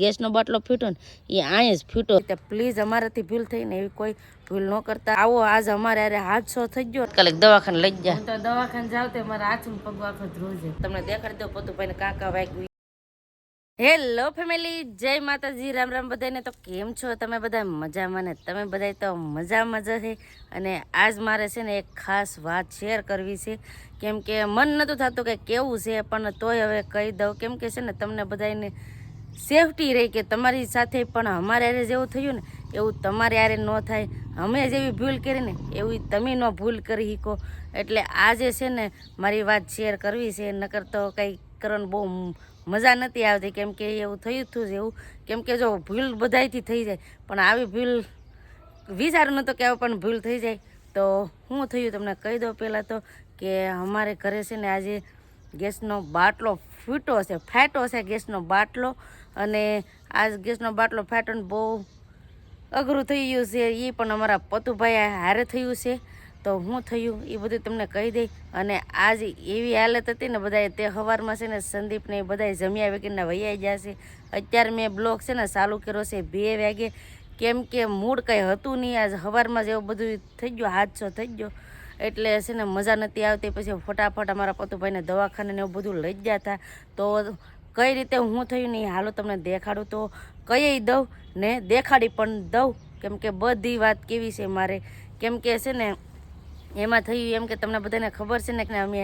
ગેસનો બાટલો ફૂટ્યો ને એ આય જ ફૂટ્યો. પ્લીઝ અમારાથી ભૂલ થઈ ને એવી કોઈ ભૂલ ન કરતા. આવો આજ અમારે અરે હાદસો થઈ ગયો. કાલે દવાખાને લઈ જા. તો દવાખાને જાવ તો મારા હાથનું પગ આખો ધ્રુજે. તમને દેખાડી દો પતુભાઈને કાકા વાગ્યું. હેલો ફેમિલી, જય માતાજી, રામ રામ બધાને. તો કેમ છો તમે બધા? મજામાં ને? તમે બધા તો મજામાં જ છે. અને આજ મારે છે ને એક ખાસ વાત શેર કરવી છે. કેમ કે મન નહોતું થતું કે કેવું છે, પણ તોય હવે કહી દઉં. કેમ કે છે ને તમને બધાને સેફટી રહી કે તમારી સાથે પણ અમારે હારે જેવું થયું ને એવું તમારે હારે ન થાય. અમે જેવી ભૂલ કરી ને એવી તમે ન ભૂલ કરી શકો. એટલે આજે છે ને મારી વાત શેર કરવી છે. નકર તો કંઈ કરવાનું બહુ મજા નથી આવતી. કેમ કે એવું થયું હતું એવું. કેમ કે જો ભૂલ બધાયથી થઈ જાય, પણ આવી ભૂલ વિચારું નહોતું કે આવું પણ ભૂલ થઈ જાય. તો શું થયું તમને કહી દઉં. પહેલાં તો કે અમારે ઘરે છે ને આજે ગેસનો બાટલો ફાટ્યો છે ગેસનો બાટલો. અને આ ગેસનો બાટલો ફાટ્યો ને બહુ અઘરું થઈ ગયું છે. એ પણ અમારા પતુભાઈ હારે થયું છે. તો શું થયું એ બધું તમને કહી દઈ. અને આજ એવી હાલત હતી ને બધાએ તે સવારમાં છે ને સંદીપને બધાએ જમ્યા વગરના વૈયા ગયા છે. અત્યારે મેં બ્લોગ છે ને ચાલુ કર્યો છે 2 વાગે. કેમ કે મૂડ કંઈ હતું નહીં. આજ સવારમાં જ એવું બધું થઈ ગયો, હાદસો થઈ ગયો. એટલે છે ને મજા નથી આવતી. પછી ફટાફટ અમારા પતુભાઈને દવાખાને ને એવું બધું લઈ ગયા હતા. તો કઈ રીતે હું થયું ને હાલો તમને દેખાડું. તો કહી દઉં ને દેખાડી પણ દઉં. કેમ કે બધી વાત કેવી છે મારે. કેમ કે છે ને એમાં થયું એમ કે તમને બધાને ખબર છે ને કે અમે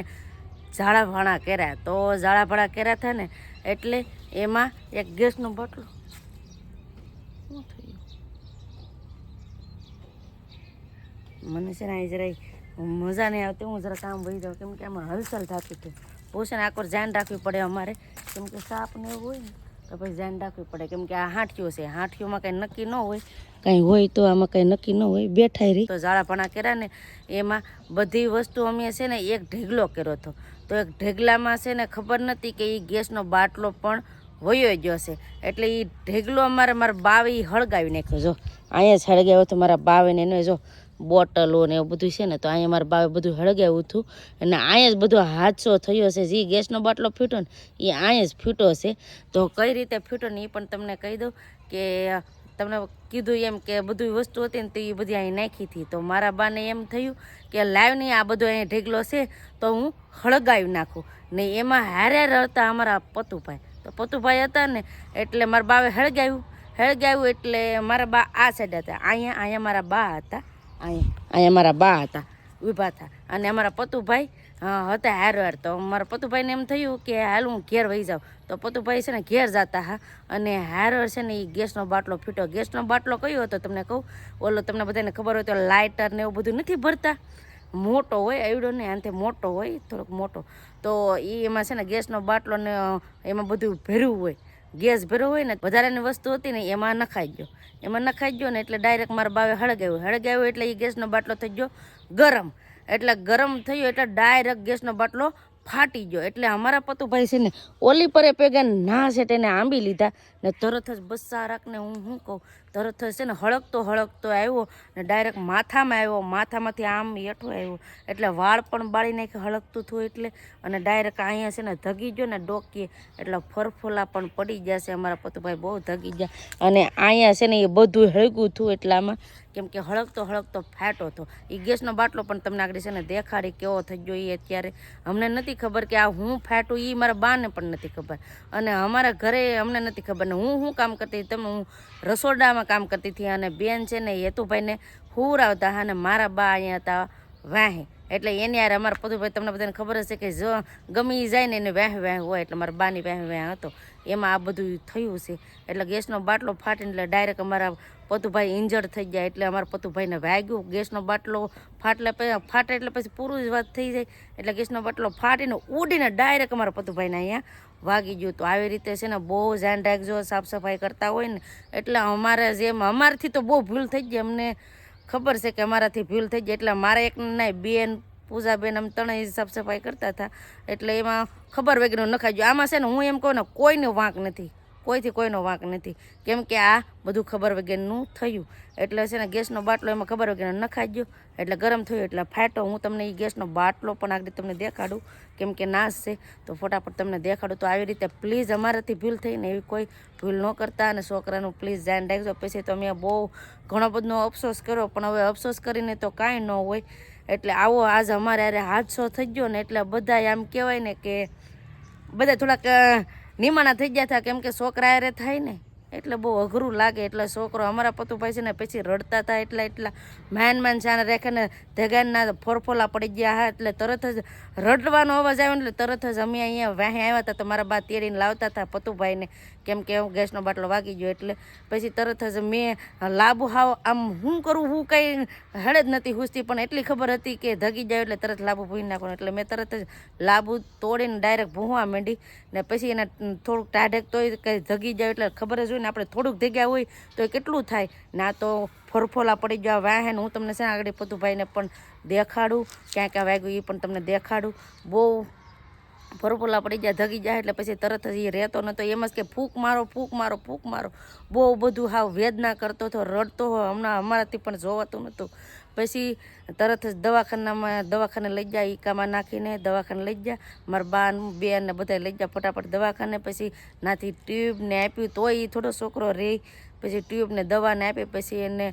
ઝાડા ભાણા કર્યા. તો ઝાડા ભાણા કર્યા હતા ને એટલે એમાં એક ગેસનો બાટલો શું થયું મને છે ને અહીં જરાય મજા નહીં આવતી. હું જરા કામ વહી જાઉં. કેમ કે આમાં હલચલ થતું હતું. બહુ છે ને આખો ધ્યાન રાખવી પડે અમારે. કેમ કે સાપ ને એવું હોય ને તો પછી ધ્યાન રાખવી પડે. કેમ કે આ હાંઠીઓ છે, હાંઠીઓમાં કંઈ નક્કી ન હોય. કંઈ હોય તો આમાં કંઈ નક્કી ન હોય, બેઠાઈ રહી. તો ઝાડા ભાણા કર્યા ને એમાં બધી વસ્તુ અમે છે ને એક ઢેગલો કર્યો હતો. તો એક ઢેગલામાં છે ને ખબર નથી કે એ ગેસનો બાટલો પણ વયો ગયો છે. એટલે એ ઢેગલો મારા બાવે હળગાવી નાખ્યો. જો અહીંયા જ હળગાવ્યો હતો મારા બાવે ને. એને જો બોટલો ને એવું બધું છે ને તો અહીંયા મારા બાવે બધું હળગાવ્યું હતું. અને અહીંયા જ બધો હાદસો થયો છે. જે ગેસનો બાટલો ફૂટ્યો ને એ અહીંયા જ ફૂટ્યો છે. તો કઈ રીતે ફૂટ્યો ને એ પણ તમને કહી દઉં. કે તમને કીધું એમ કે બધી વસ્તુ હતી ને તો એ બધી અહીં નાખી હતી. તો મારા બાને એમ થયું કે લાવ નહીં આ બધો અહીંયા ઢેગલો છે તો હું હળગાવી નાખું. ને એમાં હારે હતા અમારા પતુભાઈ. તો પતુભાઈ હતા ને એટલે મારા બાવે હળગાવ્યું એટલે મારા બા આ સાઈડ હતા. અહીંયા મારા બા હતા. અહીંયા મારા બા હતા ઊભા હતા. અને અમારા પતુભાઈ હતા હાર. તો મારા પતુભાઈને એમ થયું કે હાલ હું ઘેર વહી જાઉં. તો પતુભાઈ છે ને ઘેર જતા હા. અને હાર છે ને એ ગેસનો બાટલો ફૂટ્યો. ગેસનો બાટલો કયો હતો તમને કહું. ઓલો તમને બધાને ખબર હોય તો લાઇટર ને એવું બધું નથી ભરતા, મોટો હોય એવડો ને આનાથી મોટો હોય, થોડોક મોટો. તો એ એમાં છે ને ગેસનો બાટલો ને એમાં બધું ભર્યું હોય. ગેસ ભર્યો હોય ને વધારાની વસ્તુ હતી ને એમાં નખાઈ ગયો ને એટલે ડાયરેક્ટ મારા બાવે હળગાવ્યું એટલે એ ગેસનો બાટલો થઈ ગયો ગરમ. એટલે ગરમ થયો એટલે ડાયરેક્ટ ગેસનો બાટલો ફાટી ગયો. એટલે અમારા પતુભાઈ છે ને ઓલી પરે પેગા ના છે તેને આંબી લીધા ને તરત જ બસ્સા રાખને હું શું કહું તરત જ છે ને હળકતો આવ્યો ને ડાયરેક્ટ માથામાં આવ્યો. માથામાંથી આમ હેઠો આવ્યો એટલે વાળ પણ બાળી નાખી હળકતું થયું એટલે. અને ડાયરેક્ટ અહીંયા છે ને ધગી ગયો ને ડોકીએ એટલે ફરફોલા પણ પડી જશે. અમારા પતુભાઈ બહુ ધગી ગયા. અને અહીંયા છે ને એ બધું હળગું થયું એટલે આમાં કેમ કે હળકતો ફાટ્યો હતો. એ ગેસનો બાટલો પણ તમને આગળ છે ને દેખાડી કેવો થઈ ગયો એ અત્યારે અમને નથી ખબર કે આ હું ફાટું. એ મારા બાને પણ નથી ખબર. અને અમારા ઘરે અમને નથી ખબર ને હું કામ કરતી હતી. હું રસોડામાં કામ કરતી હતી. અને બેન છે ને હેતુભાઈને હુરાવતા હા. અને મારા બા અહીંયા હતા વાહે. એટલે એને યાર અમારા પતુભાઈ તમને બધાને ખબર હશે કે જો ગમી જાય ને એને વાહ હોય. એટલે મારા બાની વાહ હતો. એમાં આ બધું થયું છે. એટલે ગેસનો બાટલો ફાટીને એટલે ડાયરેક્ટ અમારા પતુભાઈ ઇન્જર્ડ થઈ ગયા. એટલે અમારા પતુભાઈને વાગ્યું. ગેસનો બાટલો ફાટે એટલે પછી પૂરું જ વાત થઈ જાય. એટલે ગેસનો બાટલો ફાટીને ઉડીને ડાયરેક્ટ અમારા પતુભાઈને અહીંયા વાગી ગયું. તો આવી રીતે છે ને બહુ ધ્યાન રાખજો સાફ સફાઈ કરતા હોય ને. એટલે અમારાથી તો બહુ ભૂલ થઈ ગઈ. અમને ખબર છે કે અમારાથી ભૂલ થઈ જાય. એટલે મારા એક નહીં બેન પૂજાબેન આમ ત્રણેય સાફ સફાઈ કરતા હતા. એટલે એમાં ખબર વગેરે નખાઈ ગયો. આમાં છે ને હું એમ કહું ને કોઈને વાંક નથી. કોઈથી કોઈનો વાંક નથી, કેમ કે આ બધું ખબર વગરનું થયું. એટલે છે ને ગેસનો બાટલો એમાં ખબર વગરનો નખાઈ ગયો, એટલે ગરમ થયું એટલે ફાટ્યો. હું તમને એ ગેસનો બાટલો પણ આગળ તમને દેખાડું, કેમ કે નાશ છે તો ફટાફટ તમને દેખાડું. તો આવી રીતે પ્લીઝ અમારાથી ભૂલ થઈને એવી કોઈ ભૂલ ન કરતા, અને છોકરાનું પ્લીઝ ધ્યાન રાખજો. પછી તો મેં બહુ ઘણો બધો અફસોસ કર્યો, પણ હવે અફસોસ કરીને તો કાંઈ ન હોય. એટલે આવો આજ અમારે અરે હાદસો થઈ ગયો ને, એટલે બધા આમ કહેવાય ને કે બધા થોડાક નિમાણા થઈ ગયા હતા, કેમ કે છોકરા અરે થાય ને એટલે બહુ અઘરું લાગે. એટલે છોકરો અમારા પતુભાઈ છે ને પછી રડતા હતા, એટલા માન ચાને રેખે ને ધગાનના ફોરફોલા પડી ગયા હા. એટલે તરત જ રડવાનો અવાજ આવ્યો એટલે તરત જ અમે અહીંયા વાહે આવ્યા હતા. તો મારા બા તેડીને લાવતા હતા પતુભાઈને, કેમ કે ગેસનો બાટલો વાગી ગયો. એટલે પછી તરત જ મેં લાબુ હાવ આમ શું કરું, હું કંઈ હળે જ નથી હુસતી, પણ એટલી ખબર હતી કે ધગી જાય એટલે તરત લાબુ ભૂઈ નાખવાનું. એટલે મેં તરત જ લાબુ તોડીને ડાયરેક્ટ ભૂવા માંડી, ને પછી એને થોડુંક ટાઢેક તોય કંઈ ધગી જાય એટલે ખબર જ હોય ને, આપણે થોડુંક ધગ્યા હોય તો એ કેટલું થાય. ના તો ફરફોલા પડી ગયા વાહન. હું તમને છે આગળ પતુભાઈને પણ દેખાડું, ક્યાં ક્યાં વાગ્યું એ પણ તમને દેખાડું. બહુ ફરફોલા પડી ગયા, ધગી જાય એટલે પછી તરત જ એ રહેતો નહોતો, એમ જ કે ફૂંક મારો ફૂંક મારો ફૂંક મારો, બહુ બધું હાવ વેદના કરતો હતો, રડતો હોય. હમણાં અમારાથી પણ જોવાતું નહોતું. પછી તરત જ દવાખાને લઈ ગયા, ઈકામાં નાખીને દવાખાને લઈ ગયા. મારા બા બેન ને બધા લઈ ગયા ફટાફટ દવાખાને. પછી નાથી ટ્યુબને આપ્યું, તોય એ થોડો છોકરો રહે. પછી ટ્યુબને દવાને આપી, પછી એને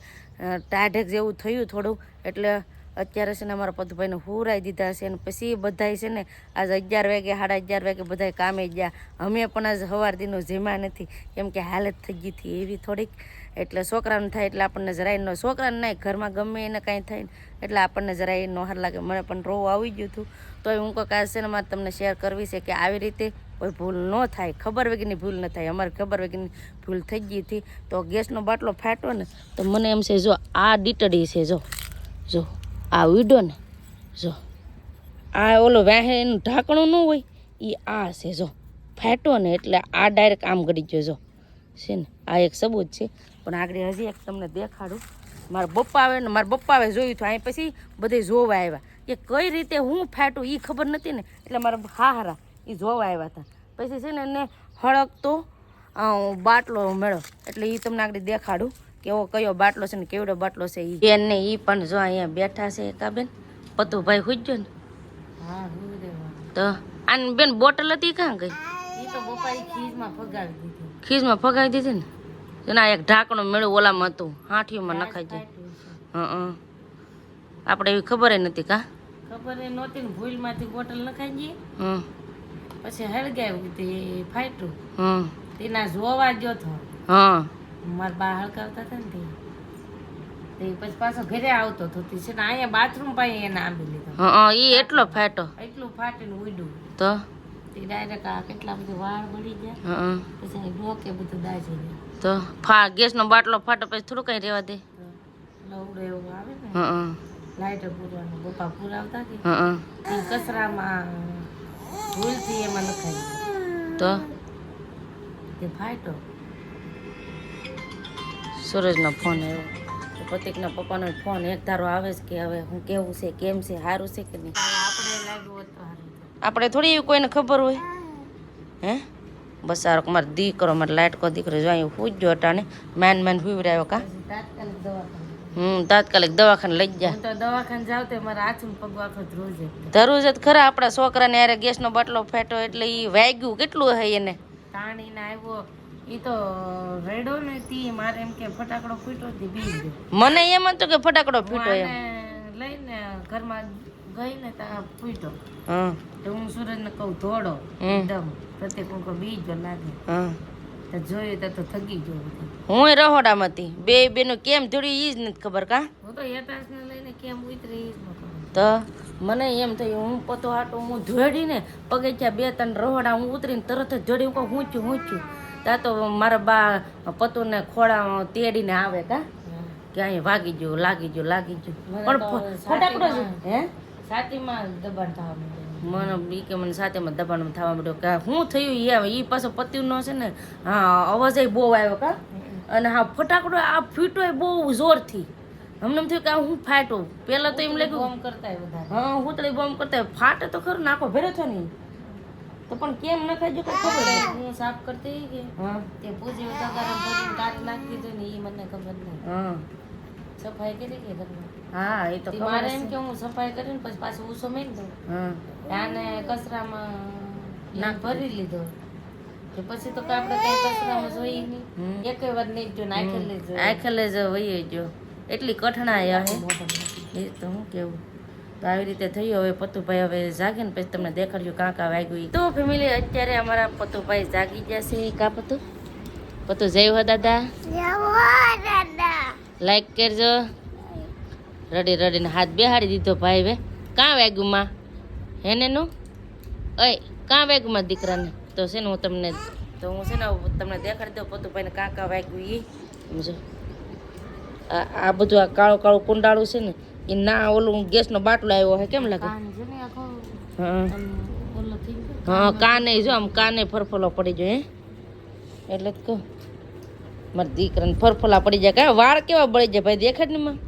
ટાઢેક જેવું થયું થોડું. એટલે અત્યારે છે ને અમારા પતુભાઈને હુરાઈ દીધા છે. અને પછી બધાય છે ને આજ 11 વાગે 11:30 વાગે બધાય કામે ગયા. અમે પણ આજ સવાર દીનો જીમા નથી, કેમ કે હાલત થઈ ગઈ હતી એવી થોડીક. એટલે છોકરાને થાય એટલે આપણને જરાય ન, છોકરાને નહીં ઘરમાં ગમે એને કાંઈ થાય ને એટલે આપણને જરાય ન હાર લાગે. મને પણ રોવું આવી ગયું હતું. તો હું કોઈ કાંઈ છે ને મારે તમને શેર કરવી છે કે આવી રીતે કોઈ ભૂલ ન થાય, ખબર વગરની ભૂલ ન થાય. અમારે ખબર વગરની ભૂલ થઈ ગઈ હતી. તો ગેસનો બાટલો ફાટ્યો ને તો મને એમ છે, જો આ ડીટડી છે, જો આ ઉડ્યો ને, જો આ ઓલો વાહેનું ઢાંકણું ન હોય એ આ છે, જો ફાટ્યો ને એટલે આ ડાયરેક્ટ આમ ગળી ગયો. જો છે ને આ એક સબૂત છે. પણ આગળ હજી એક તમને દેખાડું. મારા પપ્પા આવે ને, મારા પપ્પા આવે જોયું હતું. અહીં પછી બધે જોવા આવ્યા કે કઈ રીતે હું ફાટું એ ખબર નથી ને, એટલે મારા હારા એ જોવા આવ્યા હતા. પછી છે ને એને હળકતો બાટલો મેળો, એટલે એ તમને આગળ દેખાડું કેવો કયો બાટલો છે ને કેવડો બાટલો છે. એ બેન ને એ પણ જો અહીંયા બેઠા છે એકાબેન. પતુભાઈ હુજ્યો ને, હા તો આની બેન બોટલ હતી કાં ગઈ? એ તો બપાઈ ખીજમાં ફગાવી દીધી. ખીજમાં ફગાવી દીધી ને, એના એક ઢાંકણું મેળવું ઓલામાં હતું, હાંઠીઓમાં નખાઈ જાય. હા આપણે એવી ખબર નથી કા? ખબર એ નહોતી ને, ભૂલમાંથી બોટલ નખાઈ ગઈ. પછી હળગાવ્યું તે ફાટ્યું. તેના જોવા ગયો હતો. હા મારા બા હળગાવતા હતા ને તે પછી પાછો ઘરે આવતો હતો. છે ને અહીંયા બાથરૂમ પાસે એને આંબી લીધો. હા એ એટલો ફાટો, એટલું ફાટીને ઉડ્યું. તો તે ડાયરેક્ટ આ કેટલા બધા વાળ બળી ગયા. પછી ડોકે બધું દાજી ગયું. તો ગેસનો બાટલો ફાટો પછી થોડું કઈ રહેવા દે, લવડો એવું આવે ને લાઈટર પૂરવાનું. પપ્પા પૂરાવતા કે કચરામાં ભૂલથી એમાં લખાઈ તો તે ફાટ્યો. સૂરજનો ફોન આવ્યો, પ્રતિકના પપ્પાનો ફોન એક ધારો આવે છે કે હવે હું કેવું છે, કેમ છે, સારું છે કે નહીં. આપણે લાગ્યું તો આપણે થોડી એવી કોઈને ખબર હોય હે. બસ સારો મારો દીકરો, મારો લાટકો દીકરો જો અહીં પૂછજો અટાણે મેન ફીવરાયો કા. તાત્કાલિક દવાખાને લઈ જા. તો દવાખાને જાવ તો મારા હાથમાં પગ આખો ધ્રુજ જ ખરા. આપણા છોકરાને યારે ગેસનો બાટલો ફાટ્યો એટલે એ વાગ્યું કેટલું હે એને. તાણીને આવ્યો એ તો રેડો ને તી મારે એમ કે ફટાકડો ફૂટ્યો હતી બી ગયો. મને એમ હતું કે ફટાકડો ફૂટ્યો એમ લઈને ઘરમાં ગઈ ને ત્યાં ફૂટ્યો. તો હું સૂરજને કહું ધોડો એકદમ પ્રત્યેક હું બી ગયો લાગે. તો જોયું તો થગી ગયો. હું રહોડામાં હતી. બે બેનો કેમ જોડી ઈ જ નથી ખબર કા. હું તો યતાસને લઈને કેમ ઉતરી ઈ જ ન ખબર. તો મને એમ થયું હું પતો હાટું હું જોડીને પગે ત્યાં 2-3 રહોડા હું ઉતરીને તરત જ જોડી હું ઊંચ્યું ત્યાં તો મારા બા પતુને ખોળા તેડીને આવે કા કે અહીં વાગી ગયું લાગી ગયું. પણ ફટાકડો હે છાતીમાં દબાણ થવા માંડ્યું. મને બી કે મને છાતીમાં દબાણ થવા માંડ્યો કે શું થયું એ પાછો પતિનો છે ને. હા અવાજ બહુ આવ્યો કા. અને હા ફટાકડો આ ફૂટ્યો બહુ જોરથી. અમને એમ થયું કે હું ફાટ્યો. પેલા તો એમ લાગ્યું બોમ્બ કરતા. હા હું તો બોમ્બ કરતા ફાટે તો ખરું નાખો ભેરો થયો ને તો પણ કેમ ન ખાજો કે ખબર નહીં. હું સાફ કરતી કે હા તે પૂજી તગારા ભરીને કાટ નાખી દીધું ને એ મને ખબર નહીં. હા સફાઈ કરી કે ઘરમાં હા એ તો તે ખબર મારે જ એમ છે. કે હું સફાઈ કરીને પછી પાછું ઊંચો મેલી દઉં. હા આને કચરામાં નાખી ભરી લીધો કે પછી તો આપણે કઈ કચરામાં જોઈએ હમ. નહીં. એકેય વાર નહીં જો નાખેલી જ આખેલે જ વહી ગયો એટલી કઠણાઈ હે એ તો હું કેવું તો આવી રીતે થયું. હવે પતુભાઈ હવે જાગે ને પછી તમને દેખાડ્યું કાં કાં વાગ્યું ઈ. તો ફેમિલી અત્યારે અમારા પતુભાઈ જાગી જશે. કા પતુ જય હો દાદા લાઈક કરજો. રડી રડીને હાથ બેહાડી દીધો ભાઈ. હવે કાં વાગ્યું માં હેને નું ઓય કાં વાગ્યું માં દીકરાને તો છે ને હું તમને તમને દેખાડી દઉં પતુભાઈને કાં કાં વાગ્યું ઈ સમજો. આ બધું આ કાળું કાળું કુંડાળું છે ને એ ના ઓલું ગેસનો બાટલો આવ્યો હે કેમ લાગે. કાન છે ને આખો હા ઓલો થઈ ગયો. હા કાને જો આમ કાને ફરફલો પડી જાય હે એટલે જ કહું મારા દીકરાને ફરફલા પડી જાય. કાં વાળ કેવા બળી જાય ભાઈ દેખાડ ને માં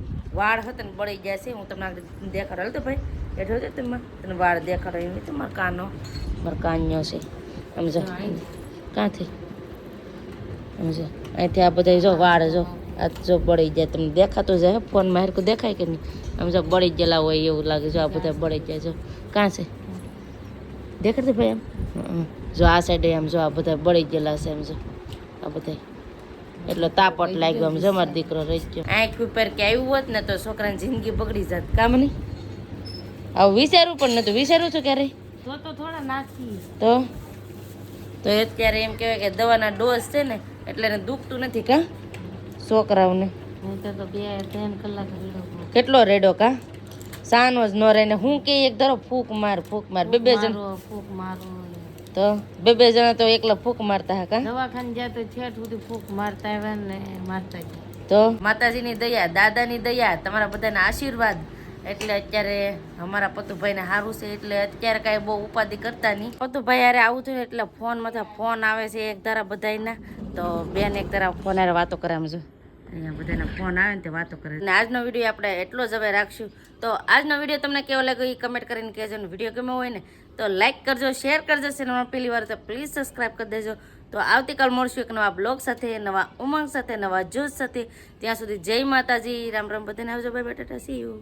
વાળ હતા ને બળી જાય છે. હું તમને આગળ દેખાડ હાલ તો ભાઈ બેઠો છે તમે તને વાળ દેખાડો એમ તો મારો કાનો મારો કાન્યો છે સમજો. ક્યાંથી સમજો અહીંથી આ બધા જો વાળ જો આ જો બળી જાય તમને દેખાતું જાય ફોનમાં હેરકું દેખાય કે નહીં. આમ જો બળી ગયેલા હોય એવું લાગે. જો આ બધા બળી જાય જો કાં છે દેખાડતું ભાઈ એમ જો આ સાઈડે આમ જો આ બધા બળી ગયેલા છે એમ જો આ બધા એટલો તાપટ લાગ્યો આમ જો મારો દીકરો રહી ગયો. આંખ ઉપર કે આવ્યું હોત ને તો છોકરાની જિંદગી બગડી જાત. કામ નહીં આવું વિચારવું પણ નતું વિચાર્યું છું ક્યારે તો થોડા નાખી તો અત્યારે એમ કહેવાય કે દવાના ડોઝ છે ને એટલે એને દુખતું નથી કા છોકરાઓને. નહીં તો 2-3 કલાક રેડો કેટલો રેડો કા સાનો જ ન રહે ને હું કે એક ધરો ફૂક માર બે જણ ફૂક મારો તો બે જણા તો એકલા ફૂક મારતા હા કા દવાખાને જાય તો છેટ સુધી ફૂક મારતા આવ્યા ને મારતા ગયા. તો માતાજીની દયા દાદાની દયા તમારા બધાના આશીર્વાદ એટલે અત્યારે અમારા પતુભાઈને સારું છે એટલે અત્યારે કાંઈ બહુ ઉપાધિ કરતા નહીં. પતુભાઈ યારે આવું થયું એટલે ફોનમાં ફોન આવે છે એક ધારા બધાના તો બેન એક ધારા ફોન યારે વાતો કરે આમ જો અહીંયા બધાના ફોન આવે ને તે વાતો કરે. અને આજનો વિડીયો આપણે એટલો જ હવે રાખશું. તો આજનો વિડીયો તમને કેવો લાગ્યો એ કમેન્ટ કરીને કહેજો. ને વિડીયો ગમ્યો હોય ને તો લાઈક કરજો શેર કરજો. ચેનલમાં પહેલી વાર તો પ્લીઝ સબસ્ક્રાઈબ કરી દેજો. તો આવતીકાલ મળશું એક નવા બ્લોગ સાથે નવા ઉમંગ સાથે નવા જોશ સાથે. ત્યાં સુધી જય માતાજી રામ રામ બધાને આવજો બાય બેટા સી યુ.